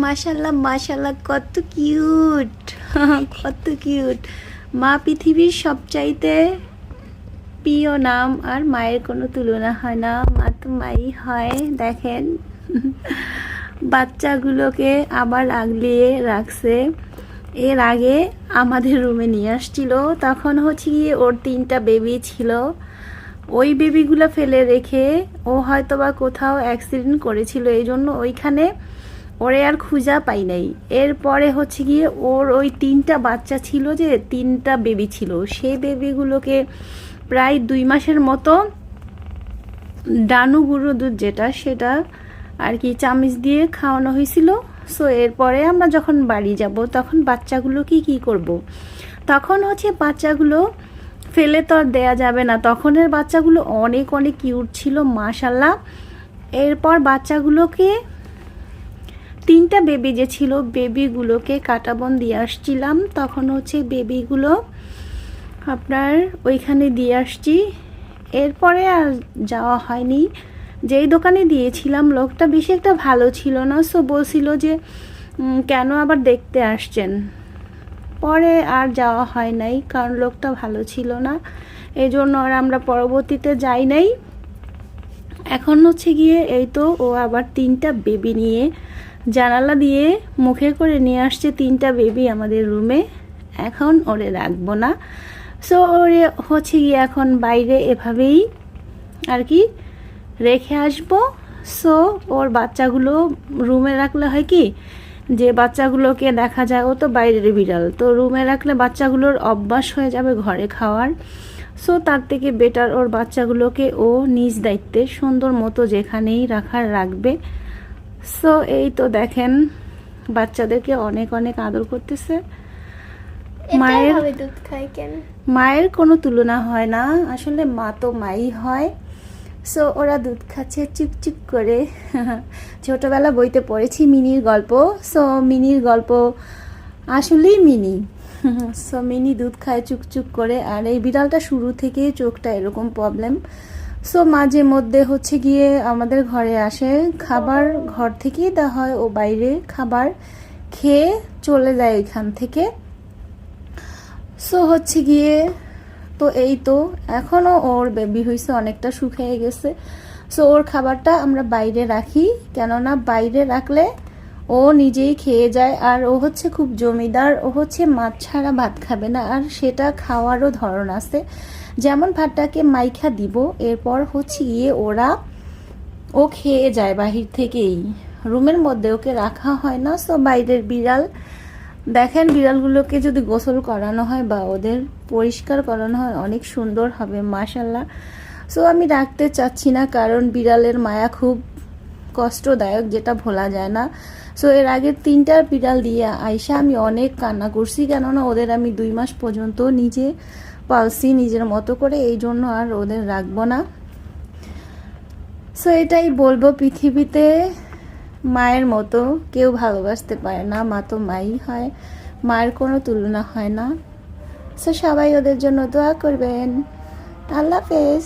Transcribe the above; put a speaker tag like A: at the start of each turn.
A: মাশাল্লাহ মাশাল্লাহ, কত কিউট কত কিউট। মা পৃথিবীর সবচাইতে প্রিয় নাম, আর মায়ের কোনো তুলনা হয় না, মা তো মাই হয়। দেখেন বাচ্চাগুলোকে আবার আগলিয়ে রাখছে। এর আগে আমাদের রুমে নিয়ে আসছিল, তখন হচ্ছে গিয়ে ওর 3টা বেবি ছিল। ওই বেবিগুলো ফেলে রেখে ও হয়তো বা কোথাও অ্যাক্সিডেন্ট করেছিল, এই জন্য ওইখানে ওরে আর খুঁজা পাই নাই। এরপরে হচ্ছে গিয়ে ওর ওই 3টা বাচ্চা ছিল, যে 3টা বেবি ছিল, সেই বেবিগুলোকে প্রায় 2 মাসের মতো ডানু গুঁড়ো দুধ যেটা, সেটা আর কি চামচ দিয়ে খাওয়ানো হয়েছিল। সো এরপরে আমরা যখন বাড়ি যাব তখন বাচ্চাগুলোকে কি করব। তখন হচ্ছে বাচ্চাগুলো ফেলে তো আর দেয়া যাবে না, তখনের বাচ্চাগুলো অনেক অনেক কিউট ছিল মাশাল্লাহ। এরপর বাচ্চাগুলোকে 3টা বেবি যে ছিল, বেবিগুলোকে কাটাবন দিয়ে আসছিলাম, তখন হচ্ছে বেবিগুলো আপনার ওইখানে দিয়ে আসছি। এরপরে আর যাওয়া হয়নি। যেই দোকানে দিয়েছিলাম লোকটা বেশি একটা ভালো ছিল না, সো বলছিল যে কেন আবার দেখতে আসছেন। পরে আর যাওয়া হয় নাই, কারণ লোকটা ভালো ছিল না, এই জন্য আর আমরা পরবর্তীতে যাই নাই। এখন হচ্ছে গিয়ে এই তো ও আবার 3টা বেবি নিয়ে জানালা দিয়ে মুখে করে নিয়ে আসছে 3টা বেবি আমাদের রুমে। এখন ওরে রাখবো না, সো ওরে হচ্ছে গিয়ে এখন বাইরে এভাবেই আর কি রেখে আসবো। সো ওর বাচ্চাগুলো রুমে রাখলে হয় কি, যে বাচ্চাগুলোকে দেখা যায়, ও তো বাইরের বিড়াল, তো রুমে রাখলে বাচ্চাগুলোর অভ্যাস হয়ে যাবে ঘরে খাওয়ার। সো তার থেকে বেটার ওর বাচ্চাগুলোকে ও নিজ দায়িত্বে সুন্দর মতো যেখানেই রাখার রাখবে। সো এই তো দেখেন বাচ্চাদেরকে অনেক অনেক আদর করতেছে। মায়ের কোনো তুলনা হয় না, আসলে মা তো মাই হয়। সো ওরা দুধ খাচ্ছে চুপচুপ করে ছোটবেলা বইতে পড়েছি মিনির গল্প, সো মিনির গল্প আসলেই মিনি। সো মিনি দুধ খায় চুপচুপ করে, আর এই বিড়ালটা শুরু থেকেই চোখটা এরকম প্রবলেম। সো মাঝে মধ্যে হচ্ছে গিয়ে আমাদের ঘরে আসে, খাবার ঘর থেকেই দেওয়া হয়, ও বাইরে খাবার খেয়ে চলে যায় এখান থেকে। সো হচ্ছে গিয়ে তো এই তো এখনও ওর বেবি হয়েছে, অনেকটা শুকিয়ে গেছে। সো ওর খাবারটা আমরা বাইরে রাখি, কেননা বাইরে রাখলে ও নিজেই খেয়ে যায়। আর ও হচ্ছে খুব জমিদার, ও হচ্ছে মাছ ছাড়া ভাত খাবে না, আর সেটা খাওয়ারও ধরন আছে। যেমন ভাতটাকে মাইখা দিব, এরপর হচ্ছে গিয়ে ও খেয়ে যায় বাহির থেকেই, রুমের মধ্যে ওকে রাখা হয় না। সো বাইরের বিড়াল দেখেন, বিড়ালগুলোকে যদি গোসল করানো হয় বা ওদের পরিষ্কার করানো হয় অনেক সুন্দর হবে মাশাল্লাহ। সো আমি রাখতে চাচ্ছি না, কারণ বিড়ালের মায়া খুব কষ্টদায়ক, যেটা ভোলা যায় না। সো এর আগে 3টা বিড়াল দিয়ে আইসা আমি অনেক কান্না করছি, কেননা ওদের আমি 2 মাস পর্যন্ত নিজে পালছি নিজের মতো করে, এই জন্য আর ওদের রাখবো না। সো এটাই বলবো, পৃথিবীতে মায়ের মতো কেউ ভালোবাসতে পারে না, মা তো মাই হয়, মায়ের কোনো তুলনা হয় না। সো সবাই ওদের জন্য দোয়া করবেন। আল্লাহ হাফেজ।